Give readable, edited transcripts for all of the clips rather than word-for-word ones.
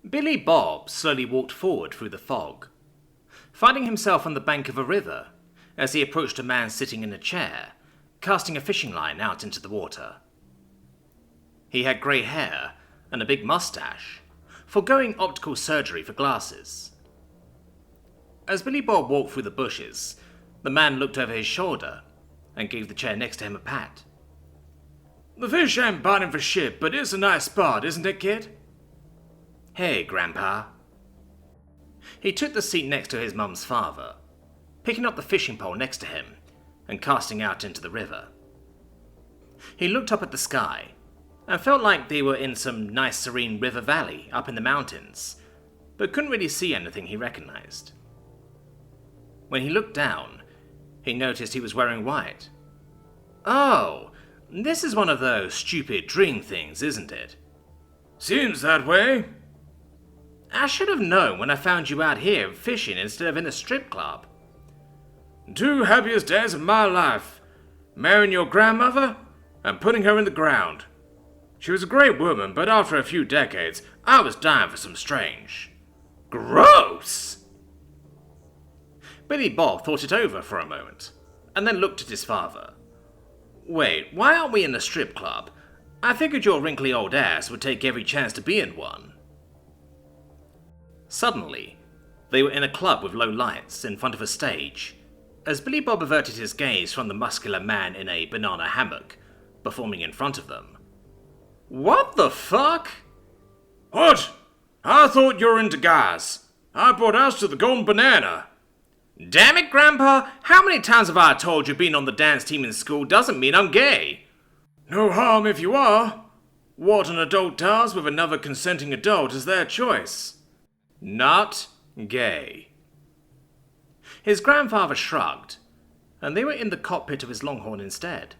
Billy Bob slowly walked forward through the fog, finding himself on the bank of a river as he approached a man sitting in a chair, casting a fishing line out into the water. He had grey hair and a big moustache, foregoing optical surgery for glasses. As Billy Bob walked through the bushes, the man looked over his shoulder and gave the chair next to him a pat. "The fish ain't biting for shit, but it's a nice spot, isn't it, kid?" "Hey, Grandpa." He took the seat next to his mum's father, picking up the fishing pole next to him and casting out into the river. He looked up at the sky and felt like they were in some nice serene river valley up in the mountains, but couldn't really see anything he recognized. When he looked down, he noticed he was wearing white. "Oh, this is one of those stupid dream things, isn't it?" "Seems that way." "I should have known when I found you out here fishing instead of in a strip club." "Two happiest days of my life. Marrying your grandmother and putting her in the ground. She was a great woman, but after a few decades, I was dying for some strange." "Gross!" Billy Bob thought it over for a moment, and then looked at his father. "Wait, why aren't we in a strip club? I figured your wrinkly old ass would take every chance to be in one." Suddenly, they were in a club with low lights in front of a stage, as Billy Bob averted his gaze from the muscular man in a banana hammock, performing in front of them. "What the fuck?" "What? I thought you were into guys. I brought us to the Golden Banana." "Damn it, Grandpa, how many times have I told you being on the dance team in school doesn't mean I'm gay?" "No harm if you are. What an adult does with another consenting adult is their choice." "Not gay." His grandfather shrugged, and they were in the cockpit of his Longhorn instead.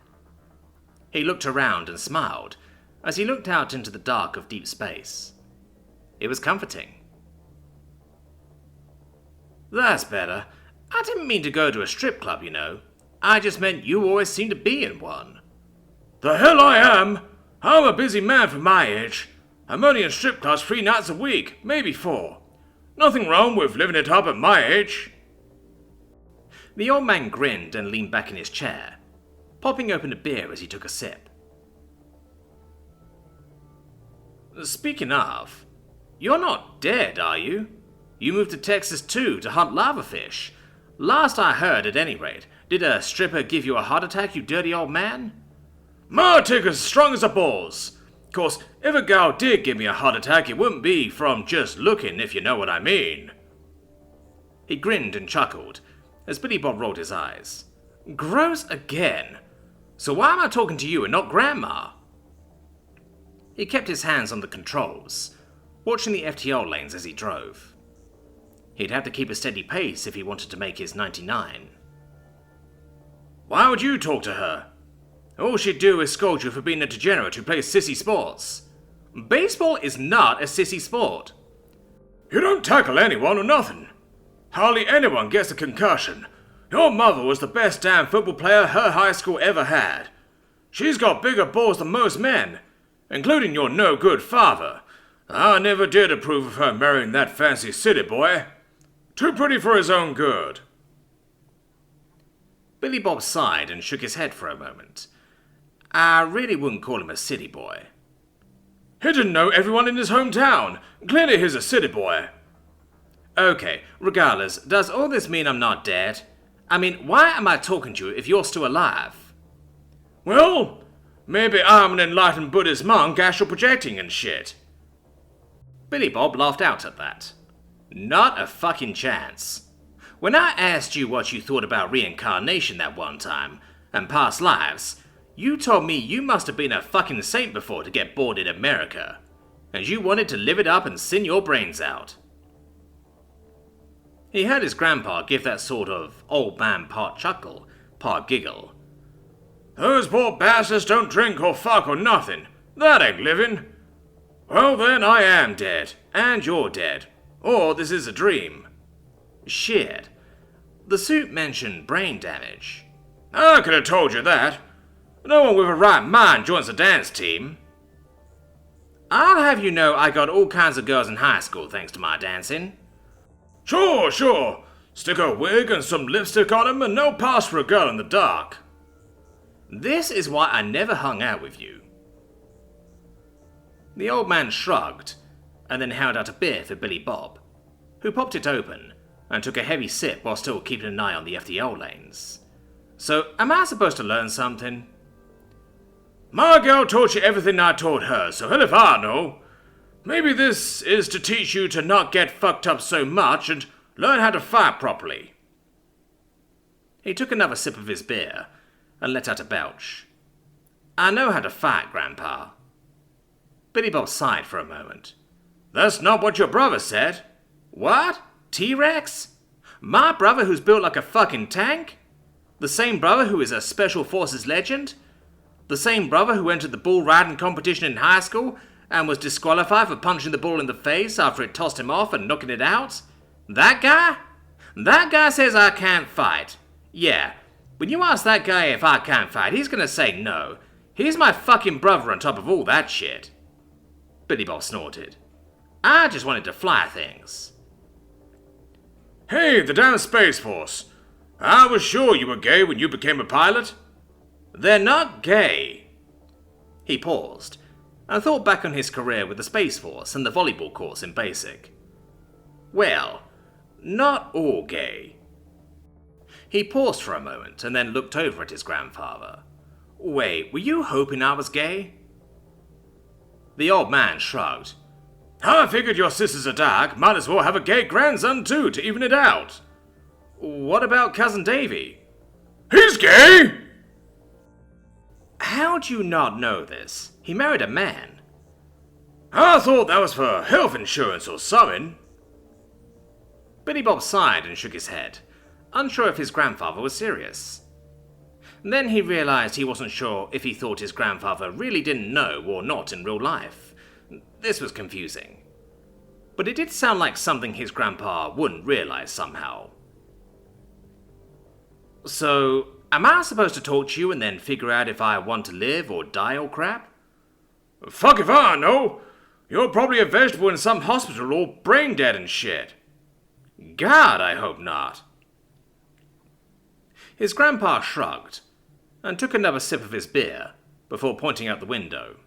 He looked around and smiled as he looked out into the dark of deep space. It was comforting. "That's better. I didn't mean to go to a strip club, you know. I just meant you always seem to be in one." "The hell I am! I'm a busy man for my age. I'm only in strip clubs 3 nights a week, maybe 4. Nothing wrong with living it up at my age." The old man grinned and leaned back in his chair, popping open a beer as he took a sip. "Speaking of, you're not dead, are you? You moved to Texas too to hunt lava fish. Last I heard, at any rate, did a stripper give you a heart attack, you dirty old man?" "My ticker's strong as a balls. Course, if a gal did give me a heart attack, it wouldn't be from just looking, if you know what I mean." He grinned and chuckled as Billy Bob rolled his eyes. "Gross again. So why am I talking to you and not Grandma?" He kept his hands on the controls, watching the FTL lanes as he drove. He'd have to keep a steady pace if he wanted to make his 99. "Why would you talk to her? All she'd do is scold you for being a degenerate who plays sissy sports." "Baseball is not a sissy sport." "You don't tackle anyone or nothing. Hardly anyone gets a concussion. Your mother was the best damn football player her high school ever had. She's got bigger balls than most men, including your no-good father. I never did approve of her marrying that fancy city boy. Too pretty for his own good." Billy Bob sighed and shook his head for a moment. "I really wouldn't call him a city boy." "He didn't know everyone in his hometown. Clearly he's a city boy." "Okay, regardless, does all this mean I'm not dead? I mean, why am I talking to you if you're still alive?" "Well, maybe I'm an enlightened Buddhist monk astral projecting and shit." Billy Bob laughed out at that. "Not a fucking chance. When I asked you what you thought about reincarnation that one time, and past lives, you told me you must have been a fucking saint before to get bored in America, and you wanted to live it up and sin your brains out." He heard his grandpa give that sort of old man part chuckle, part giggle. "Those poor bastards don't drink or fuck or nothing. That ain't living. Well then, I am dead, and you're dead. Or this is a dream." "Shit. The suit mentioned brain damage." "I could have told you that. No one with a right mind joins a dance team." "I'll have you know I got all kinds of girls in high school thanks to my dancing. Sure, sure. Stick a wig and some lipstick on him and no pass for a girl in the dark. This is why I never hung out with you. The old man shrugged, and then held out a beer for Billy Bob, who popped it open and took a heavy sip while still keeping an eye on the FTL lanes. So, am I supposed to learn something? My girl taught you everything I taught her, so hell if I know. Maybe this is to teach you to not get fucked up so much and learn how to fight properly. He took another sip of his beer and let out a belch. I know how to fight, Grandpa. Billy Bob sighed for a moment. That's not what your brother said. What? T-Rex? My brother who's built like a fucking tank? The same brother who is a Special Forces legend? The same brother who entered the bull riding competition in high school and was disqualified for punching the bull in the face after it tossed him off and knocking it out? That guy? That guy says I can't fight. Yeah, when you ask that guy if I can't fight, he's gonna say no. He's my fucking brother on top of all that shit. Billy Bob snorted. I just wanted to fly things. Hey, the damn Space Force. I was sure you were gay when you became a pilot. They're not gay. He paused and thought back on his career with the Space Force and the volleyball course in basic. Well, not all gay. He paused for a moment and then looked over at his grandfather. Wait, were you hoping I was gay? The old man shrugged. I figured your sister's a dog, might as well have a gay grandson too to even it out. What about Cousin Davy? He's gay! How'd you not know this? He married a man. I thought that was for health insurance or something. Billy Bob sighed and shook his head, unsure if his grandfather was serious. Then he realized he wasn't sure if he thought his grandfather really didn't know or not in real life. This was confusing. But it did sound like something his grandpa wouldn't realize somehow. So, am I supposed to talk to you and then figure out if I want to live or die or crap? Fuck if I know. You're probably a vegetable in some hospital all brain dead and shit. God, I hope not. His grandpa shrugged and took another sip of his beer before pointing out the window.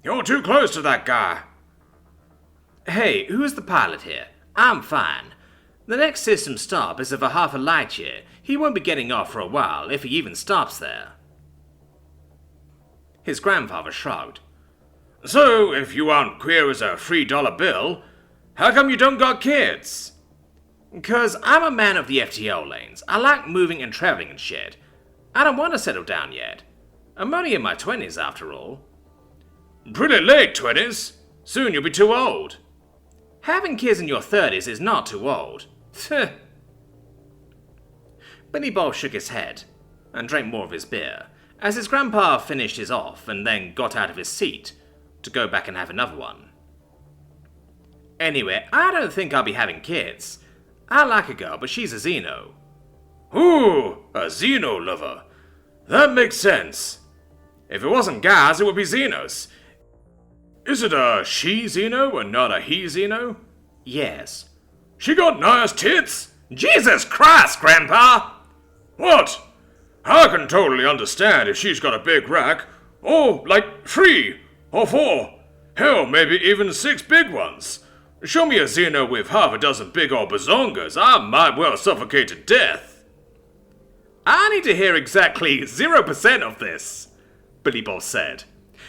You're too close to that guy. Hey, who's the pilot here? I'm fine. The next system stop is over half a light year. He won't be getting off for a while, if he even stops there. His grandfather shrugged. So, if you aren't queer as a $3 bill, how come you don't got kids? 'Cause I'm a man of the FTL lanes. I like moving and traveling and shit. I don't want to settle down yet. I'm only in my 20s after all. Pretty late 20s. Soon you'll be too old. Having kids in your 30s is not too old. Billy Bob shook his head and drank more of his beer as his grandpa finished his off and then got out of his seat to go back and have another one. Anyway, I don't think I'll be having kids. I like a girl, but she's a Xeno. Ooh, a Xeno lover. That makes sense. If it wasn't guys, it would be Xenos. Is it a she Xeno and not a he Xeno? Yes. She got nice tits? Jesus Christ, Grandpa! What? I can totally understand if she's got a big rack. Or, like, 3 or 4. Hell, maybe even 6 big ones. Show me a Xeno with half a dozen big old bazongas, I might well suffocate to death. I need to hear exactly 0% of this, Billy Bob said,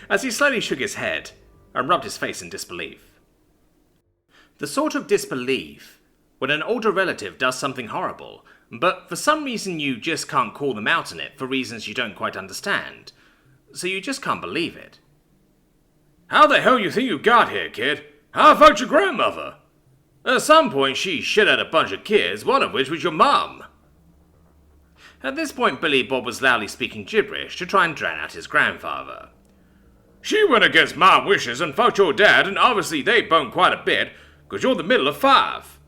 as he slowly shook his head and rubbed his face in disbelief. The sort of disbelief when an older relative does something horrible, but for some reason you just can't call them out on it for reasons you don't quite understand, so you just can't believe it. How the hell you think you got here, kid? How fucked your grandmother? At some point she shit out a bunch of kids, one of which was your mum. At this point Billy Bob was loudly speaking gibberish to try and drown out his grandfather. She went against my wishes and fucked your dad, and obviously they boned quite a bit, because you're the middle of 5.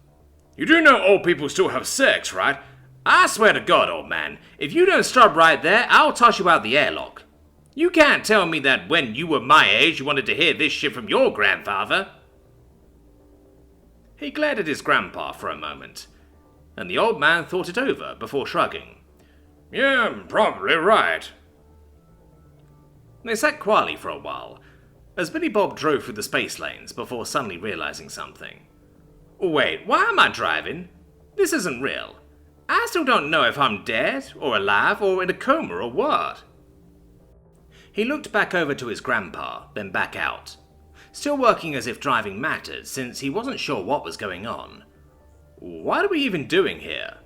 You do know old people still have sex, right? I swear to God, old man, if you don't stop right there, I'll toss you out the airlock. You can't tell me that when you were my age you wanted to hear this shit from your grandfather. He glared at his grandpa for a moment, and the old man thought it over before shrugging. Yeah, probably right. They sat quietly for a while, as Billy Bob drove through the space lanes before suddenly realizing something. Wait, why am I driving? This isn't real. I still don't know if I'm dead, or alive, or in a coma, or what. He looked back over to his grandpa, then back out, still working as if driving mattered since he wasn't sure what was going on. What are we even doing here?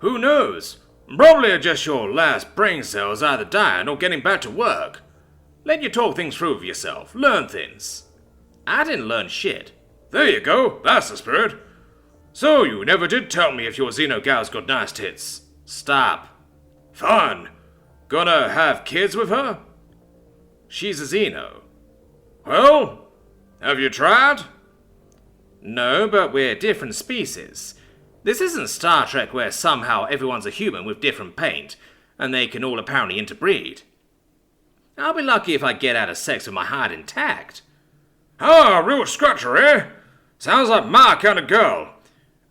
Who knows? Probably just your last brain cells either dying or getting back to work. Let you talk things through with yourself, learn things. I didn't learn shit. There you go, that's the spirit. So you never did tell me if your Xeno gal's got nice tits. Stop. Fun. Gonna have kids with her? She's a Xeno. Well, have you tried? No, but we're different species. This isn't Star Trek where somehow everyone's a human with different paint, and they can all apparently interbreed. I'll be lucky if I get out of sex with my heart intact. Ah, real scratcher, eh? Sounds like my kind of girl.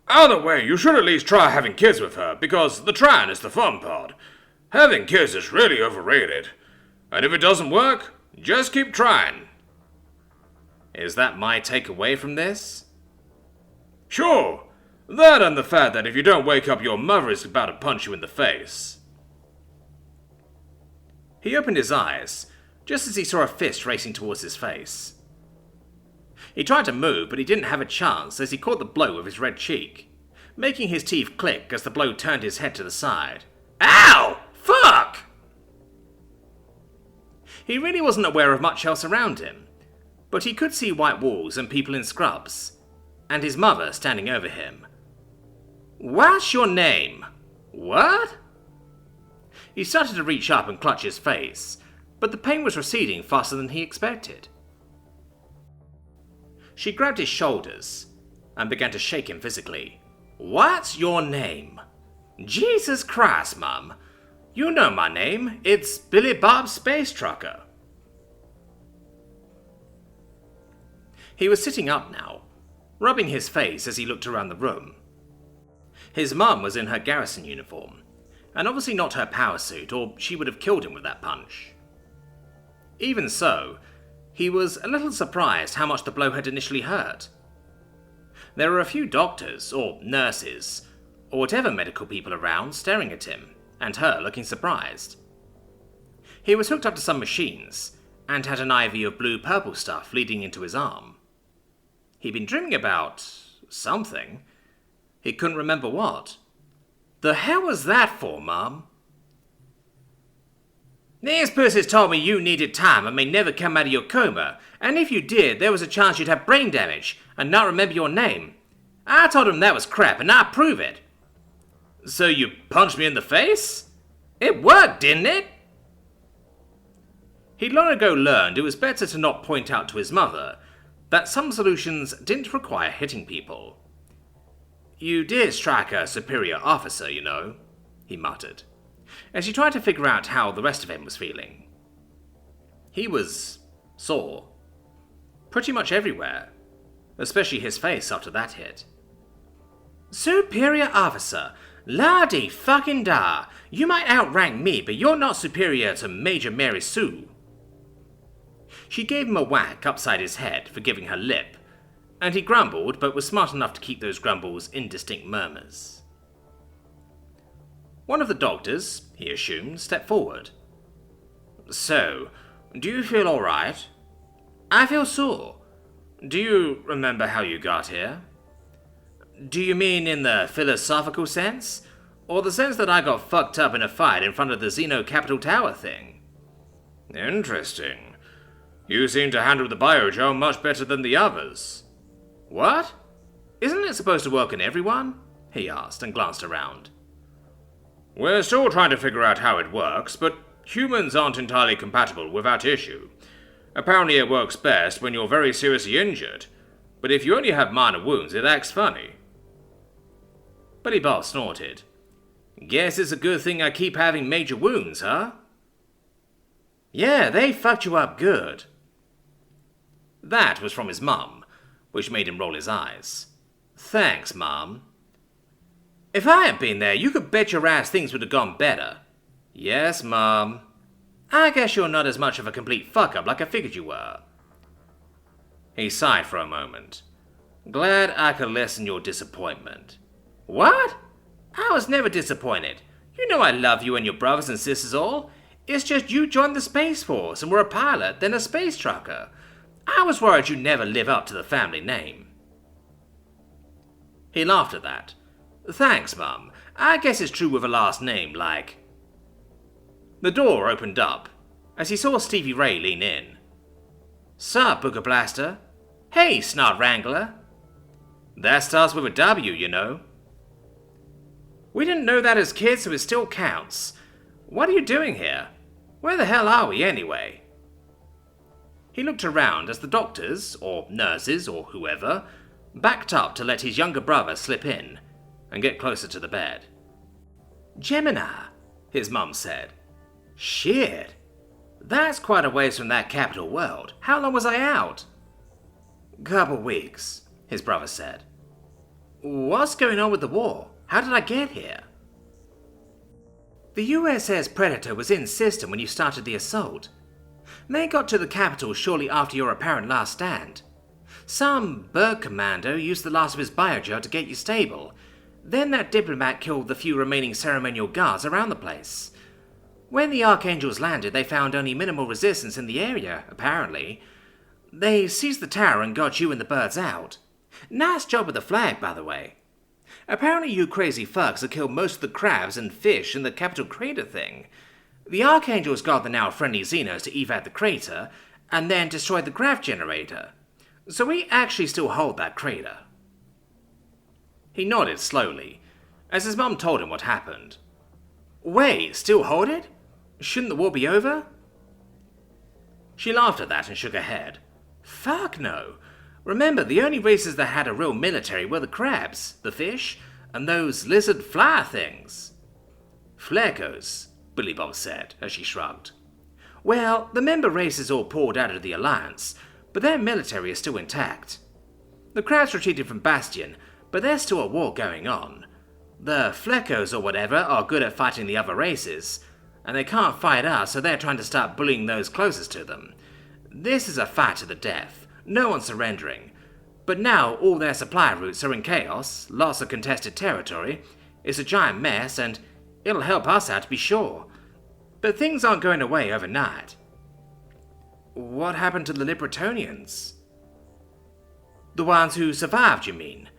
Either way, you should at least try having kids with her, because the trying is the fun part. Having kids is really overrated. And if it doesn't work, just keep trying. Is that my takeaway from this? Sure. That and the fact that if you don't wake up, your mother is about to punch you in the face. He opened his eyes, just as he saw a fist racing towards his face. He tried to move, but he didn't have a chance as he caught the blow with his red cheek, making his teeth click as the blow turned his head to the side. Ow! Fuck! He really wasn't aware of much else around him, but he could see white walls and people in scrubs, and his mother standing over him. What's your name? What? He started to reach up and clutch his face, but the pain was receding faster than he expected. She grabbed his shoulders and began to shake him physically. What's your name? Jesus Christ, Mum. You know my name. It's Billy Bob Space Trucker. He was sitting up now, rubbing his face as he looked around the room. His mum was in her garrison uniform, and obviously not her power suit, or she would have killed him with that punch. Even so, he was a little surprised how much the blow had initially hurt. There were a few doctors, or nurses, or whatever medical people around staring at him, and her looking surprised. He was hooked up to some machines, and had an IV of blue-purple stuff leading into his arm. He'd been dreaming about something. He couldn't remember what. The hell was that for, Mum? These pussies told me you needed time and may never come out of your coma, and if you did, there was a chance you'd have brain damage and not remember your name. I told them that was crap, and I prove it. So you punched me in the face? It worked, didn't it? He'd long ago learned it was better to not point out to his mother that some solutions didn't require hitting people. You did strike a superior officer, you know, he muttered, as he tried to figure out how the rest of him was feeling. He was sore. Pretty much everywhere, especially his face after that hit. Superior officer? La-de fucking da. You might outrank me, but you're not superior to Major Mary Sue. She gave him a whack upside his head for giving her lip, and he grumbled, but was smart enough to keep those grumbles indistinct murmurs. One of the doctors, he assumed, stepped forward. So, do you feel all right? I feel sore. Do you remember how you got here? Do you mean in the philosophical sense? Or the sense that I got fucked up in a fight in front of the Xeno Capitol Tower thing? Interesting. You seem to handle the biogel much better than the others. What? Isn't it supposed to work on everyone? He asked and glanced around. We're still trying to figure out how it works, but humans aren't entirely compatible with that issue. Apparently it works best when you're very seriously injured, but if you only have minor wounds, it acts funny. Billy Bob snorted. Guess it's a good thing I keep having major wounds, huh? Yeah, they fucked you up good. That was from his mum, which made him roll his eyes. Thanks, Mum. If I had been there, you could bet your ass things would have gone better. Yes, Mum. I guess you're not as much of a complete fuck-up like I figured you were. He sighed for a moment. Glad I could lessen your disappointment. What? I was never disappointed. You know I love you and your brothers and sisters all. It's just you joined the Space Force and were a pilot, then a space trucker. I was worried you'd never live up to the family name. He laughed at that. Thanks, Mum. I guess it's true with a last name, like... The door opened up, as he saw Stevie Ray lean in. Sup, Booger Blaster? Hey, Snot Wrangler. That starts with a W, you know. We didn't know that as kids, so it still counts. What are you doing here? Where the hell are we, anyway? He looked around as the doctors, or nurses, or whoever, backed up to let his younger brother slip in and get closer to the bed. Gemini, his mum said. Shit. That's quite a ways from that capital world. How long was I out? Couple weeks, his brother said. What's going on with the war? How did I get here? The USS Predator was in system when you started the assault. They got to the capital shortly after your apparent last stand. Some bird commando used the last of his biogel to get you stable. Then that diplomat killed the few remaining ceremonial guards around the place. When the Archangels landed, they found only minimal resistance in the area, apparently. They seized the tower and got you and the birds out. Nice job with the flag, by the way. Apparently you crazy fucks have killed most of the crabs and fish in the capital crater thing. The Archangels got the now friendly Xenos to evac the crater, and then destroyed the graph generator. So we actually still hold that crater. He nodded slowly, as his mum told him what happened. Wait, still hold it? Shouldn't the war be over? She laughed at that and shook her head. Fuck no. Remember, the only races that had a real military were the crabs, the fish, and those lizard fly things. Flecos, Billy Bob said, as she shrugged. Well, the member races all pulled out of the Alliance, but their military is still intact. The crabs retreated from Bastion, but there's still a war going on. The Flecos or whatever are good at fighting the other races, and they can't fight us, so they're trying to start bullying those closest to them. This is a fight to the death, no one's surrendering. But now all their supply routes are in chaos, lots of contested territory, it's a giant mess, and it'll help us out to be sure. But things aren't going away overnight. What happened to the Libertonians? The ones who survived, you mean?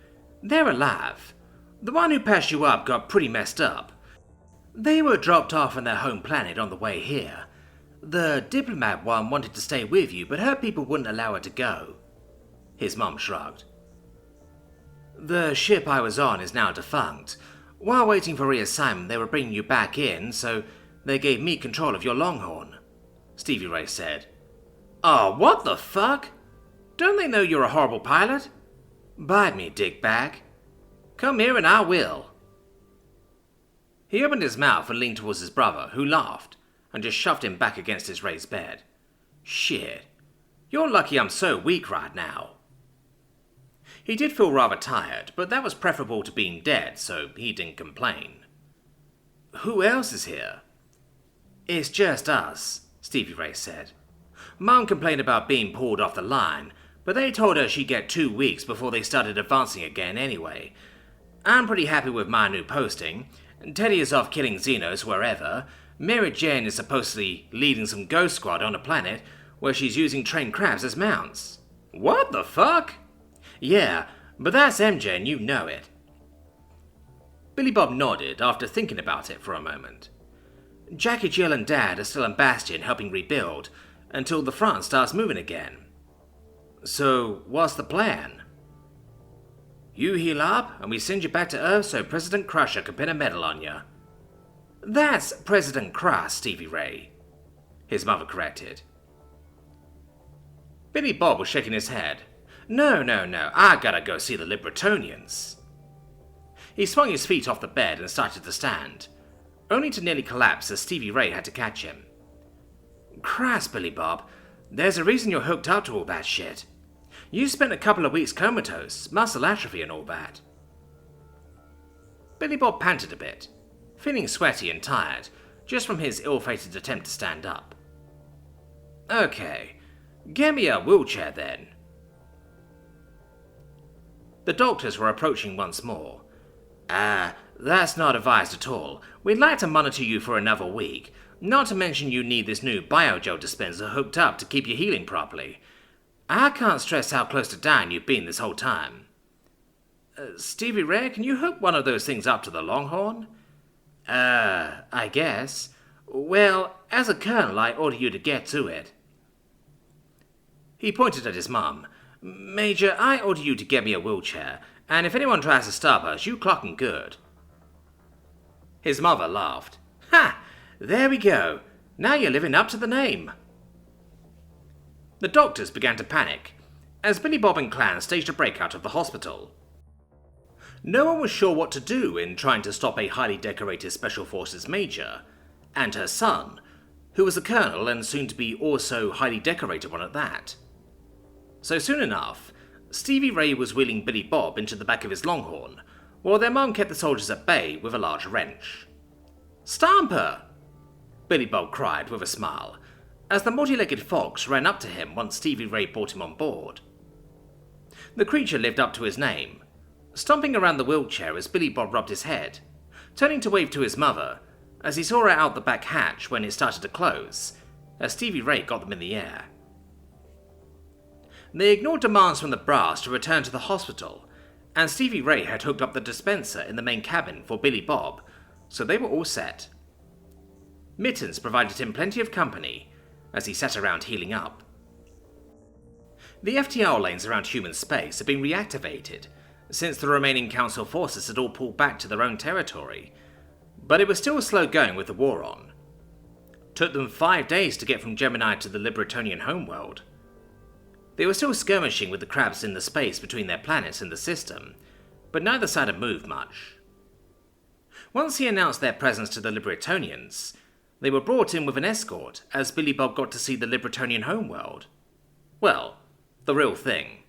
They're alive. The one who passed you up got pretty messed up. They were dropped off on their home planet on the way here. The diplomat one wanted to stay with you, but her people wouldn't allow her to go. His mum shrugged. The ship I was on is now defunct. While waiting for reassignment, they were bringing you back in, so they gave me control of your Longhorn, Stevie Ray said. Oh, what the fuck? Don't they know you're a horrible pilot? Bite me, dickbag. Come here and I will. He opened his mouth and leaned towards his brother, who laughed, and just shoved him back against his raised bed. Shit. You're lucky I'm so weak right now. He did feel rather tired, but that was preferable to being dead, so he didn't complain. Who else is here? It's just us, Stevie Ray said. Mom complained about being pulled off the line, but they told her she'd get 2 weeks before they started advancing again anyway. I'm pretty happy with my new posting. Teddy is off killing Xenos wherever. Mary Jane is supposedly leading some ghost squad on a planet where she's using trained crabs as mounts. What the fuck? Yeah, but that's MJ and you know it. Billy Bob nodded after thinking about it for a moment. Jackie, Jill and Dad are still in Bastion helping rebuild until the front starts moving again. So, what's the plan? You heal up and we send you back to Earth so President Crusher can pin a medal on you. That's President Crush, Stevie Ray, his mother corrected. Billy Bob was shaking his head. No, I gotta go see the Libertonians. He swung his feet off the bed and started to stand, only to nearly collapse as Stevie Ray had to catch him. Christ, Billy Bob, there's a reason you're hooked up to all that shit. You spent a couple of weeks comatose, muscle atrophy and all that. Billy Bob panted a bit, feeling sweaty and tired, just from his ill-fated attempt to stand up. Okay, get me a wheelchair then. The doctors were approaching once more. That's not advised at all. We'd like to monitor you for another week. Not to mention you need this new biogel dispenser hooked up to keep you healing properly. I can't stress how close to dying you've been this whole time. Stevie Ray, can you hook one of those things up to the Longhorn? I guess. Well, as a colonel, I order you to get to it. He pointed at his mum. Major, I order you to get me a wheelchair, and if anyone tries to stop us, you clock 'em good. His mother laughed. Ha! There we go. Now you're living up to the name. The doctors began to panic, as Billy Bob and Clan staged a breakout of the hospital. No one was sure what to do in trying to stop a highly decorated Special Forces major, and her son, who was a colonel and soon to be also highly decorated one at that. So soon enough, Stevie Ray was wheeling Billy Bob into the back of his Longhorn, while their mum kept the soldiers at bay with a large wrench. "Stamper!" Billy Bob cried with a smile, as the multi-legged fox ran up to him once Stevie Ray brought him on board. The creature lived up to his name, stomping around the wheelchair as Billy Bob rubbed his head, turning to wave to his mother as he saw her out the back hatch when it started to close, as Stevie Ray got them in the air. They ignored demands from the brass to return to the hospital, and Stevie Ray had hooked up the dispenser in the main cabin for Billy Bob, so they were all set. Mittens provided him plenty of company as he sat around healing up. The FTL lanes around human space had been reactivated since the remaining Council forces had all pulled back to their own territory, but it was still slow going with the war on. Took them 5 days to get from Gemini to the Libertonian homeworld. They were still skirmishing with the crabs in the space between their planets and the system, but neither side had moved much. Once he announced their presence to the Libertonians, they were brought in with an escort as Billy Bob got to see the Libertonian homeworld. Well, the real thing.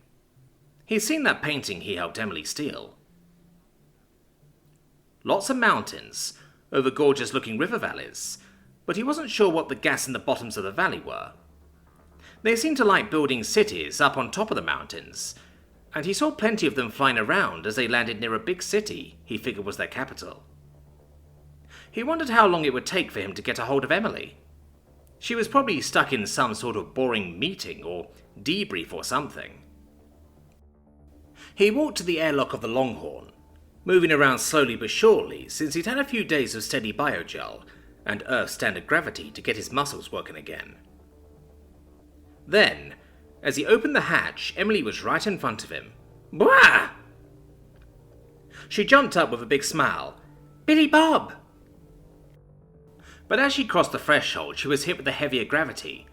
He'd seen that painting he helped Emily steal. Lots of mountains, over gorgeous-looking river valleys, but he wasn't sure what the gas in the bottoms of the valley were. They seemed to like building cities up on top of the mountains, and he saw plenty of them flying around as they landed near a big city he figured was their capital. He wondered how long it would take for him to get a hold of Emily. She was probably stuck in some sort of boring meeting or debrief or something. He walked to the airlock of the Longhorn, moving around slowly but surely since he'd had a few days of steady biogel and Earth standard gravity to get his muscles working again. Then, as he opened the hatch, Emily was right in front of him. Bwah! She jumped up with a big smile. Billy Bob! But as she crossed the threshold, she was hit with the heavier gravity,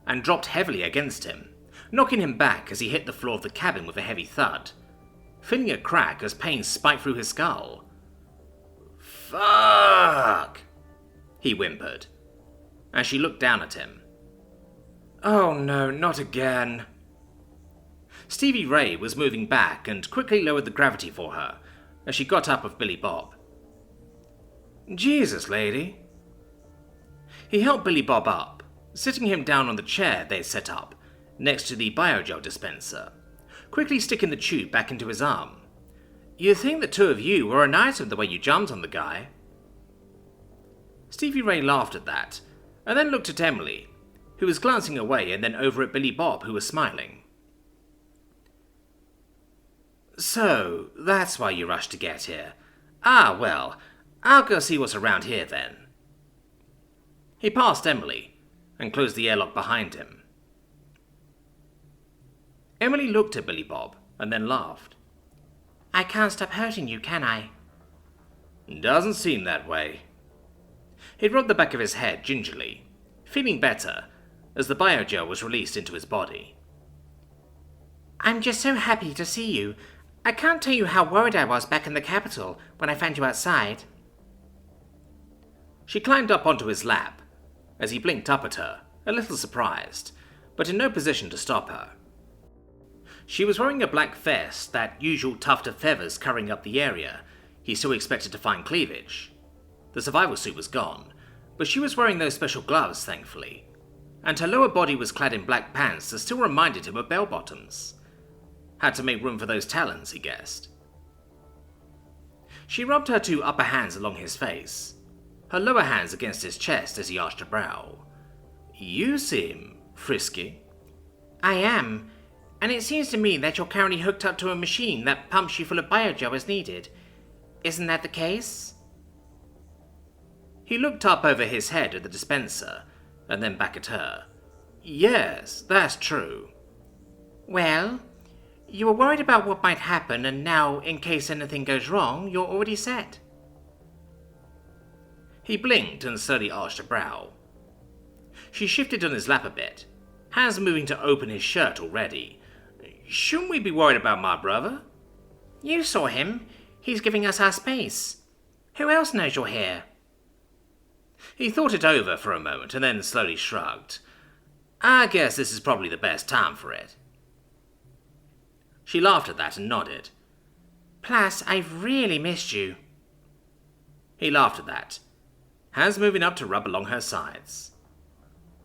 and dropped heavily against him, knocking him back as he hit the floor of the cabin with a heavy thud, feeling a crack as pain spiked through his skull. Fuck! He whimpered, as she looked down at him. Oh no, not again. Stevie Ray was moving back and quickly lowered the gravity for her as she got up with Billy Bob. Jesus, lady. He helped Billy Bob up, sitting him down on the chair they'd set up next to the biogel dispenser, quickly sticking the tube back into his arm. You'd think the two of you were an item the way you jumped on the guy. Stevie Ray laughed at that, and then looked at Emily, who was glancing away, and then over at Billy Bob, who was smiling. So, that's why you rushed to get here. Ah, well, I'll go see what's around here then. He passed Emily, and closed the airlock behind him. Emily looked at Billy Bob, and then laughed. I can't stop hurting you, can I? Doesn't seem that way. He rubbed the back of his head gingerly, feeling better, as the biogel was released into his body. I'm just so happy to see you. I can't tell you how worried I was back in the capital when I found you outside. She climbed up onto his lap, as he blinked up at her a little surprised, but in no position to stop her. She was wearing a black vest, that usual tuft of feathers covering up the area he still expected to find cleavage. The survival suit was gone, but she was wearing those special gloves, thankfully, and her lower body was clad in black pants that still reminded him of bell-bottoms. Had to make room for those talons, he guessed. She rubbed her two upper hands along his face, her lower hands against his chest as he arched a brow. "You seem frisky." "I am, and it seems to me that you're currently hooked up to a machine that pumps you full of biogel as needed. Isn't that the case?" He looked up over his head at the dispenser, and then back at her. "Yes, that's true." "Well, you were worried about what might happen, and now, in case anything goes wrong, you're already set." He blinked and slowly arched a brow. She shifted on his lap a bit, hands moving to open his shirt already. "Shouldn't we be worried about my brother?" "You saw him. He's giving us our space. Who else knows you're here?" He thought it over for a moment and then slowly shrugged. "I guess this is probably the best time for it." She laughed at that and nodded. "Plus, I've really missed you." He laughed at that, hands moving up to rub along her sides.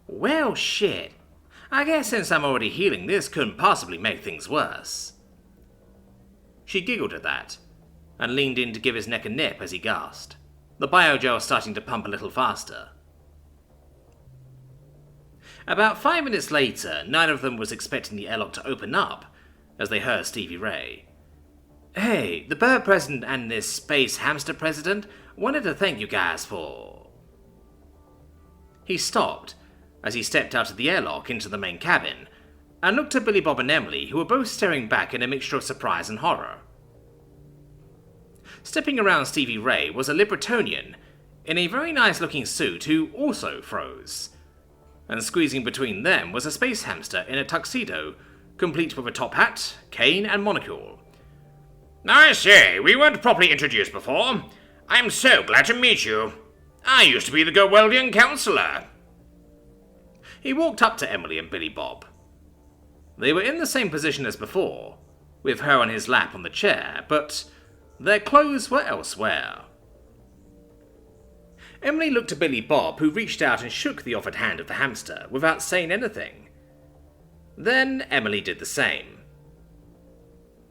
"Well, shit. I guess since I'm already healing, this couldn't possibly make things worse." She giggled at that, and leaned in to give his neck a nip as he gasped, the biogel starting to pump a little faster. About 5 minutes later, neither of them was expecting the airlock to open up as they heard Stevie Ray. "Hey, the bird president and this space hamster president wanted to thank you guys for..." He stopped as he stepped out of the airlock into the main cabin and looked at Billy Bob and Emily, who were both staring back in a mixture of surprise and horror. Stepping around Stevie Ray was a Libertonian in a very nice-looking suit who also froze, and squeezing between them was a space hamster in a tuxedo, complete with a top hat, cane, and monocle. "I say, we weren't properly introduced before. I'm so glad to meet you. I used to be the Gerweldian counselor." He walked up to Emily and Billy Bob. They were in the same position as before, with her on his lap on the chair, but their clothes were elsewhere. Emily looked at Billy Bob, who reached out and shook the offered hand of the hamster without saying anything. Then Emily did the same.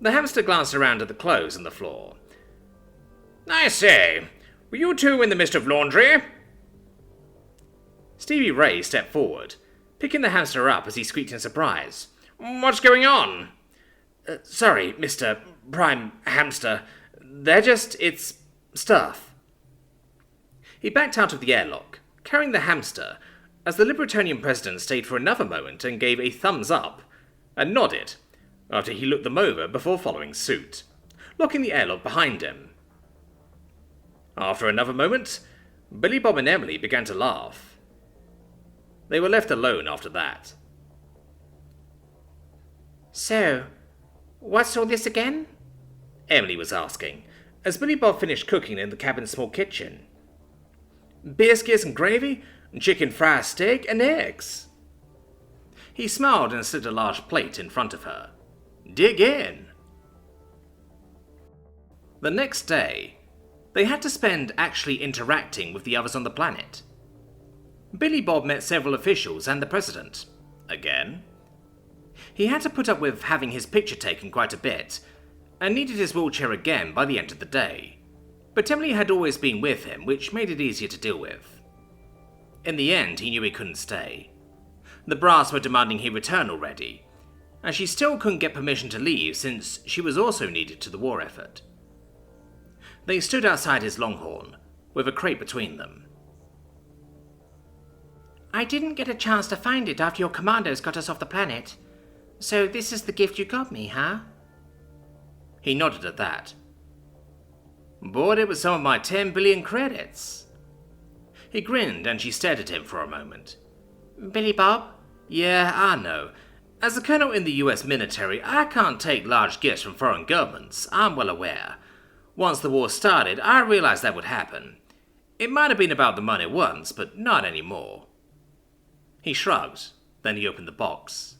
The hamster glanced around at the clothes on the floor. "I say, were you two in the midst of laundry?" Stevie Ray stepped forward, picking the hamster up as he squeaked in surprise. "What's going on?" Sorry, Mr. Prime Hamster. It's stuff." He backed out of the airlock, carrying the hamster, as the Libertonian president stayed for another moment and gave a thumbs up, and nodded, after he looked them over before following suit, locking the airlock behind him. After another moment, Billy Bob and Emily began to laugh. They were left alone after that. "So, what's all this again?" Emily was asking, as Billy Bob finished cooking in the cabin's small kitchen. "Biscuits and gravy, chicken fried steak, and eggs." He smiled and slid a large plate in front of her. "Dig in." The next day, they had to spend actually interacting with the others on the planet. Billy Bob met several officials and the president. Again. He had to put up with having his picture taken quite a bit, and needed his wheelchair again by the end of the day. But Emily had always been with him, which made it easier to deal with. In the end, he knew he couldn't stay. The brass were demanding he return already, and she still couldn't get permission to leave since she was also needed to the war effort. They stood outside his Longhorn, with a crate between them. "I didn't get a chance to find it after your commandos got us off the planet. So this is the gift you got me, huh?" He nodded at that. "Bought it with some of my 10 billion credits." He grinned and she stared at him for a moment. "Billy Bob?" "Yeah, I know. As a colonel in the US military, I can't take large gifts from foreign governments, I'm well aware. Once the war started, I realized that would happen. It might have been about the money once, but not anymore." He shrugged, then he opened the box.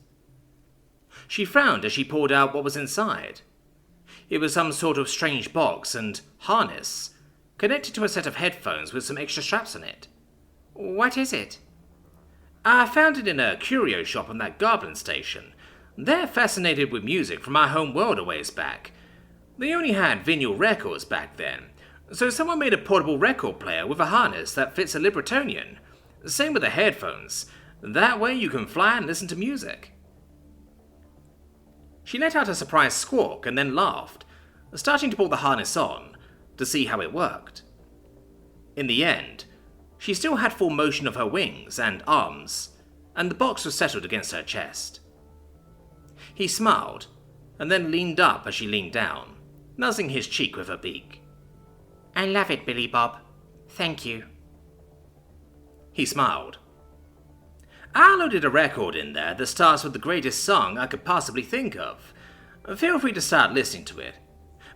She frowned as she pulled out what was inside. It was some sort of strange box and harness, connected to a set of headphones with some extra straps on it. What is it? I found it in a curio shop on that Goblin station. They're fascinated with music from our home world a ways back. They only had vinyl records back then, so someone made a portable record player with a harness that fits a Libretonian. Same with the headphones. That way you can fly and listen to music. She let out a surprised squawk and then laughed, starting to pull the harness on to see how it worked. In the end, she still had full motion of her wings and arms, and the box was settled against her chest. He smiled, and then leaned up as she leaned down, nuzzling his cheek with her beak. I love it, Billy Bob. Thank you. He smiled. I loaded a record in there that starts with the greatest song I could possibly think of. Feel free to start listening to it.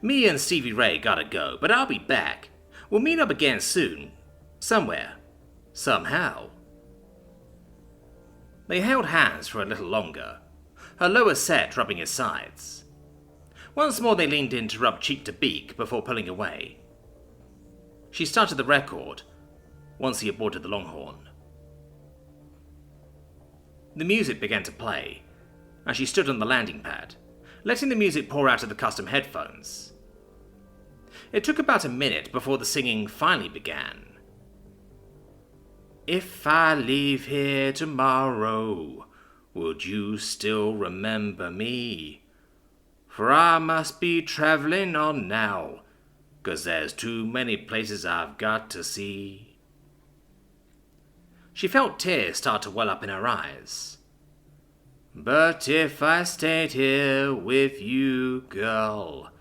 Me and Stevie Ray gotta go, but I'll be back. We'll meet up again soon. Somewhere. Somehow. They held hands for a little longer, her lower set rubbing his sides. Once more they leaned in to rub cheek to beak before pulling away. She started the record once he aborted the Longhorn. The music began to play as she stood on the landing pad, letting the music pour out of the custom headphones. It took about a minute before the singing finally began. If I leave here tomorrow, would you still remember me? For I must be traveling on now, 'cause there's too many places I've got to see. She felt tears start to well up in her eyes. But if I stayed here with you, girl,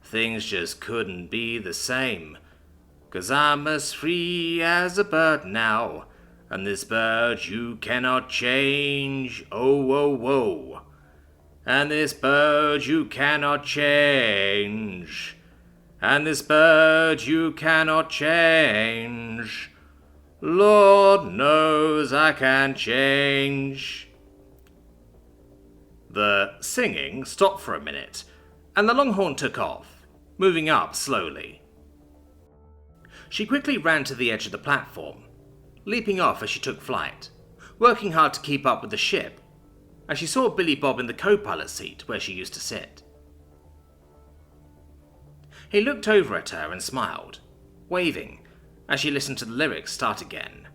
things just couldn't be the same. 'Cause I'm as free as a bird now, and this bird you cannot change, oh, oh, oh. And this bird you cannot change, and this bird you cannot change. Lord knows I can change. The singing stopped for a minute, and the Longhorn took off, moving up slowly. She quickly ran to the edge of the platform, leaping off as she took flight, working hard to keep up with the ship, as she saw Billy Bob in the co-pilot seat where she used to sit. He looked over at her and smiled, waving as she listened to the lyrics start again.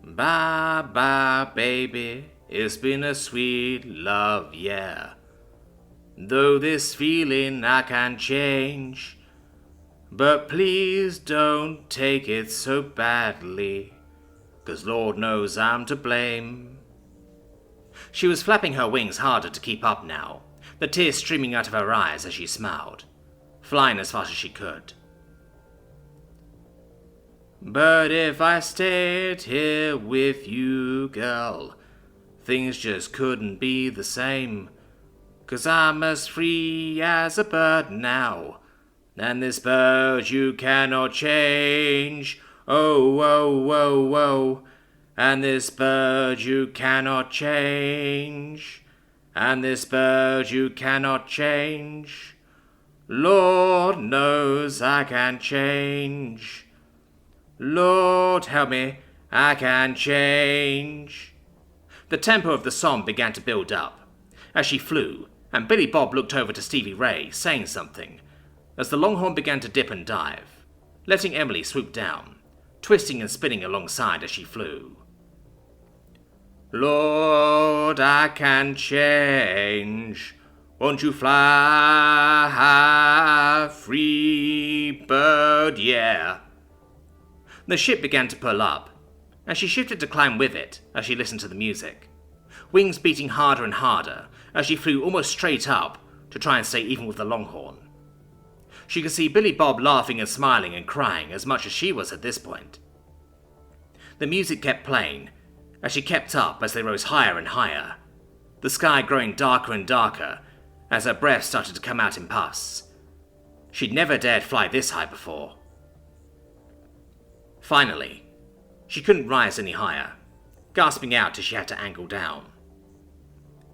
Bye bye baby, it's been a sweet love, yeah. Though this feeling I can't change, but please don't take it so badly, 'cause Lord knows I'm to blame. She was flapping her wings harder to keep up now, the tears streaming out of her eyes as she smiled, flying as fast as she could. But if I stayed here with you, girl, things just couldn't be the same, 'cause I'm as free as a bird now, and this bird you cannot change, oh, oh, oh, oh. And this bird you cannot change, and this bird you cannot change. Lord knows I can change. Lord help me, I can change. The tempo of the song began to build up as she flew, and Billy Bob looked over to Stevie Ray, saying something, as the Longhorn began to dip and dive, letting Emily swoop down, twisting and spinning alongside as she flew. Lord, I can change. Won't you fly, free bird, yeah. The ship began to pull up, and she shifted to climb with it as she listened to the music, wings beating harder and harder as she flew almost straight up to try and stay even with the Longhorn. She could see Billy Bob laughing and smiling and crying as much as she was at this point. The music kept playing as she kept up as they rose higher and higher, the sky growing darker and darker as her breath started to come out in puffs. She'd never dared fly this high before. Finally, she couldn't rise any higher, gasping out as she had to angle down,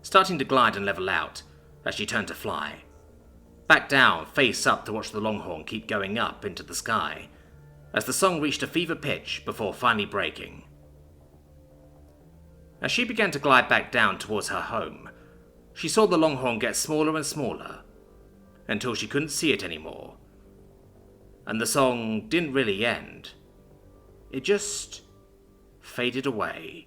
starting to glide and level out as she turned to fly, back down, face up to watch the Longhorn keep going up into the sky as the song reached a fever pitch before finally breaking. As she began to glide back down towards her home, she saw the Longhorn get smaller and smaller until she couldn't see it anymore, and the song didn't really end. It just faded away.